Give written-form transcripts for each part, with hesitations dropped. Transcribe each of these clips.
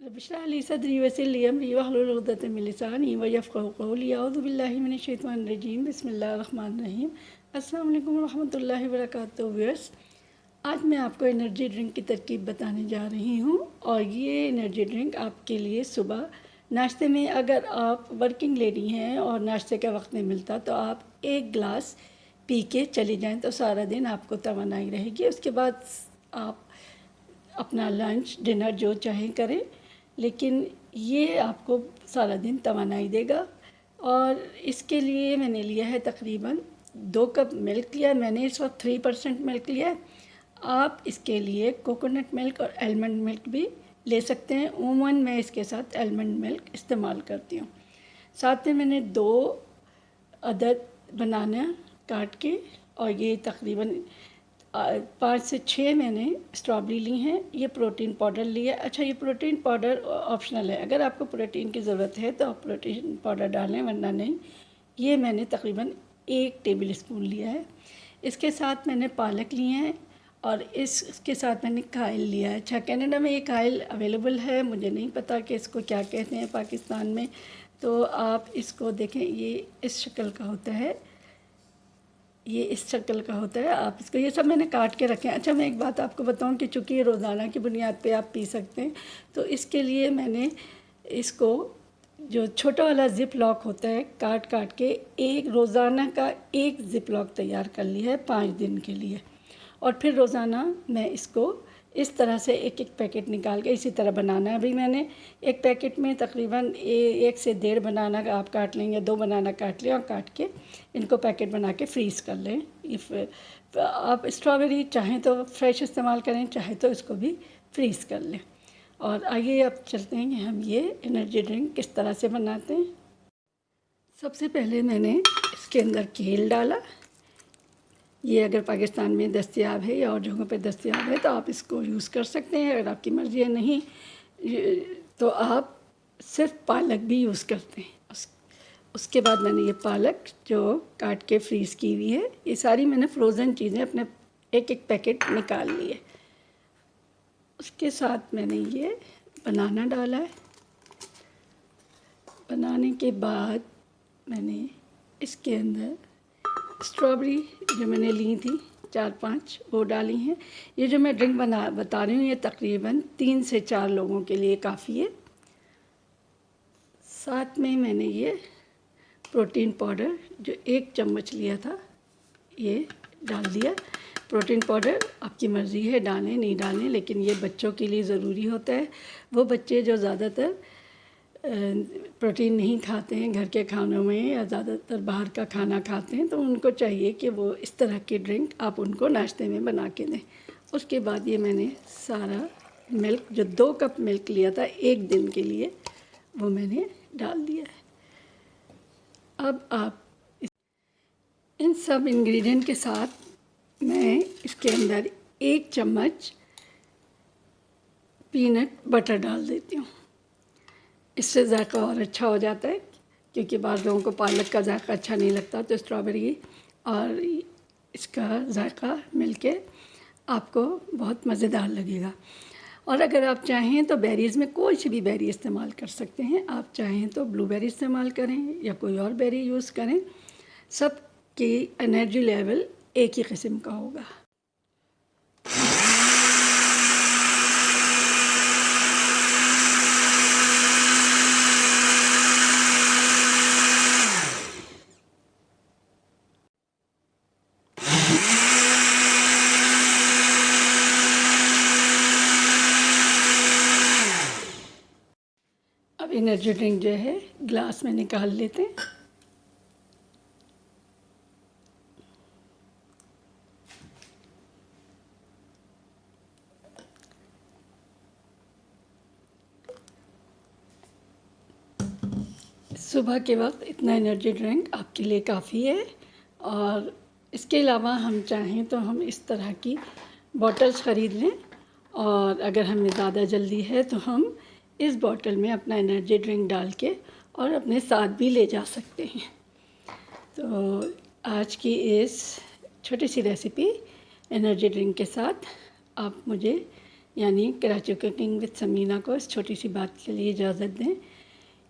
रब इश्रह ली सदरी वयस्सिर ली अमरी वहलुल उक़दतम मिन लिसानी यफ़क़हू क़ौली अऊज़ु बिल्लाहि मिनश शैतानिर रजीम बिस्मिल्लाहिर रहमानिर रहीम। अस्सलामु अलैकुम रहमतुल्लाहि व बरकातुहू। व्यूअर्स, आज मैं आपको एनर्जी ड्रिंक की तरकीब बताने जा रही हूँ और ये एनर्जी ड्रिंक आपके लिए सुबह नाश्ते में, अगर आप वर्किंग लेडी हैं और नाश्ते का वक्त नहीं मिलता तो आप एक गिलास पी के चली जाएँ तो सारा दिन आपको तवानाई रहेगी। उसके बाद आप अपना लंच डिनर जो चाहें करें, लेकिन ये आपको सारा दिन तवानाई देगा। और इसके लिए मैंने लिया है तकरीबन 2 कप मिल्क लिया है। मैंने इस वक्त 3% मिल्क लिया है। आप इसके लिए कोकोनट मिल्क और आलमंड मिल्क भी ले सकते हैं। उमूमन मैं इसके साथ आलमंड मिल्क इस्तेमाल करती हूँ। साथ में मैंने 2 अदद बनाना काट के, और ये तकरीबन 5 से 6 मैंने स्ट्रॉबेरी ली हैं। ये प्रोटीन पाउडर लिया। अच्छा, ये प्रोटीन पाउडर ऑप्शनल है, अगर आपको प्रोटीन की ज़रूरत है तो आप प्रोटीन पाउडर डालें, वरना नहीं। ये मैंने तकरीबन 1 टेबल स्पून लिया है। इसके साथ मैंने पालक लिए हैं और इसके साथ मैंने काइल लिया है। अच्छा, कनाडा में ये काइल अवेलेबल है, मुझे नहीं पता कि इसको क्या कहते हैं पाकिस्तान में। तो आप इसको देखें, ये इस शक्ल का होता है, ये इस शक्ल का होता है। आप इसको, ये सब मैंने काट के रखे हैं। अच्छा, मैं एक बात आपको बताऊं कि चूँकि ये रोज़ाना की बुनियाद पे आप पी सकते हैं, तो इसके लिए मैंने इसको, जो छोटा वाला ज़िप लॉक होता है, काट के एक रोज़ाना का एक ज़िप लॉक तैयार कर लिया है 5 दिन के लिए। और फिर रोज़ाना मैं इसको इस तरह से एक एक पैकेट निकाल के इसी तरह बनाना है। अभी मैंने एक पैकेट में तकरीबन 1 से 1.5 बनाना आप काट लेंगे, 2 बनाना काट लें और काट के इनको पैकेट बना के फ्रीज़ कर लें। इफ़ आप स्ट्रॉबेरी चाहें तो फ्रेश इस्तेमाल करें, चाहे तो इसको भी फ्रीज़ कर लें। और आइए अब चलते हैं कि हम ये एनर्जी ड्रिंक किस तरह से बनाते हैं। सबसे पहले मैंने इसके अंदर केल डाला। ये अगर पाकिस्तान में दस्तयाब है या और जगहों पे दस्तयाब है तो आप इसको यूज़ कर सकते हैं। अगर आपकी मर्ज़ी है नहीं तो आप सिर्फ पालक भी यूज़ करते हैं। उसके बाद मैंने ये पालक जो काट के फ्रीज़ की हुई है, ये सारी मैंने फ्रोज़न चीज़ें अपने एक एक पैकेट निकाल लिए। उसके साथ मैंने ये बनाना डाला है। बनाने के बाद मैंने इसके अंदर स्ट्रॉबेरी जो मैंने ली थी 4-5 वो डाली हैं। ये जो मैं ड्रिंक बता रही हूँ, ये तकरीबन 3 से 4 लोगों के लिए काफ़ी है। साथ में मैंने ये प्रोटीन पाउडर जो 1 चम्मच लिया था, ये डाल दिया। प्रोटीन पाउडर आपकी मर्ज़ी है डालें नहीं डालें, लेकिन ये बच्चों के लिए ज़रूरी होता है। वो बच्चे जो ज़्यादातर प्रोटीन नहीं खाते हैं घर के खानों में, या ज़्यादातर बाहर का खाना खाते हैं, तो उनको चाहिए कि वो इस तरह की ड्रिंक आप उनको नाश्ते में बना के दें। उसके बाद ये मैंने सारा मिल्क, जो 2 कप मिल्क लिया था 1 दिन के लिए, वो मैंने डाल दिया है। अब आप इन सब इंग्रेडिएंट के साथ मैं इसके अंदर 1 चम्मच पीनट बटर डाल देती हूँ। इससे ज़ायक़ा और अच्छा हो जाता है, क्योंकि बाज़ लोगों को पालक का ज़ायक़ा अच्छा नहीं लगता, तो स्ट्रॉबेरी और इसका ज़ायक़ा मिलके आपको बहुत मज़ेदार लगेगा। और अगर आप चाहें तो बेरीज़ में कोई सी भी बेरी इस्तेमाल कर सकते हैं। आप चाहें तो ब्लूबेरी इस्तेमाल करें या कोई और बेरी यूज़ करें, सब की एनर्जी लेवल एक ही किस्म का होगा। अब एनर्जी ड्रिंक जो है ग्लास में निकाल लेते हैं। सुबह के वक्त इतना एनर्जी ड्रिंक आपके लिए काफ़ी है। और इसके अलावा हम चाहें तो हम इस तरह की बॉटल्स ख़रीद लें, और अगर हमें ज़्यादा जल्दी है तो हम इस बॉटल में अपना एनर्जी ड्रिंक डाल के और अपने साथ भी ले जा सकते हैं। तो आज की इस छोटी सी रेसिपी एनर्जी ड्रिंक के साथ आप मुझे यानी कराची कुकिंग विद समीना को इस छोटी सी बात के लिए इजाज़त दें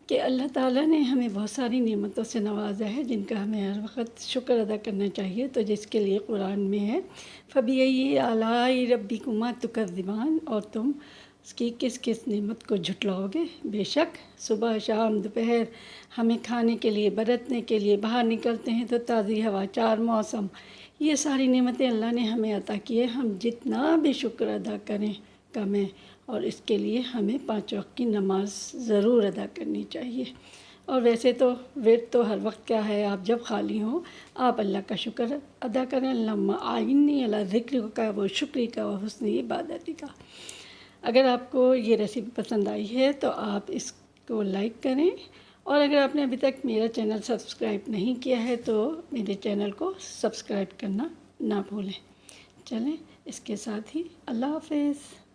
कि अल्लाह ताला ने हमें बहुत सारी नेमतों से नवाजा है जिनका हमें हर वक्त शुक्र अदा करना चाहिए। तो जिसके लिए कुरान में है फ़बिअय्यि आलाइ रब्बिकुमा तुकज़्ज़िबान, और तुम उसकी किस किस नेमत को झुटलाओगे। बेशक सुबह शाम दोपहर हमें खाने के लिए बरतने के लिए बाहर निकलते हैं तो ताज़ी हवा, चार मौसम, ये सारी नेमतें अल्लाह ने हमें अता की है। हम जितना भी शुक्र अदा करें कम है, और इसके लिए हमें 5 वक्त की नमाज ज़रूर अदा करनी चाहिए। और वैसे तो विर्द तो हर वक्त क्या है, आप जब खाली हों आप अल्लाह का शुक्र अदा करें। अल्लाहुम्मा आइन्नी अला ज़िक्रिका व शुक्रिका व हुस्नि इबादतिका। अगर आपको ये रेसिपी पसंद आई है तो आप इसको लाइक करें, और अगर आपने अभी तक मेरा चैनल सब्सक्राइब नहीं किया है तो मेरे चैनल को सब्सक्राइब करना ना भूलें। चलें, इसके साथ ही अल्लाह हाफ़िज़।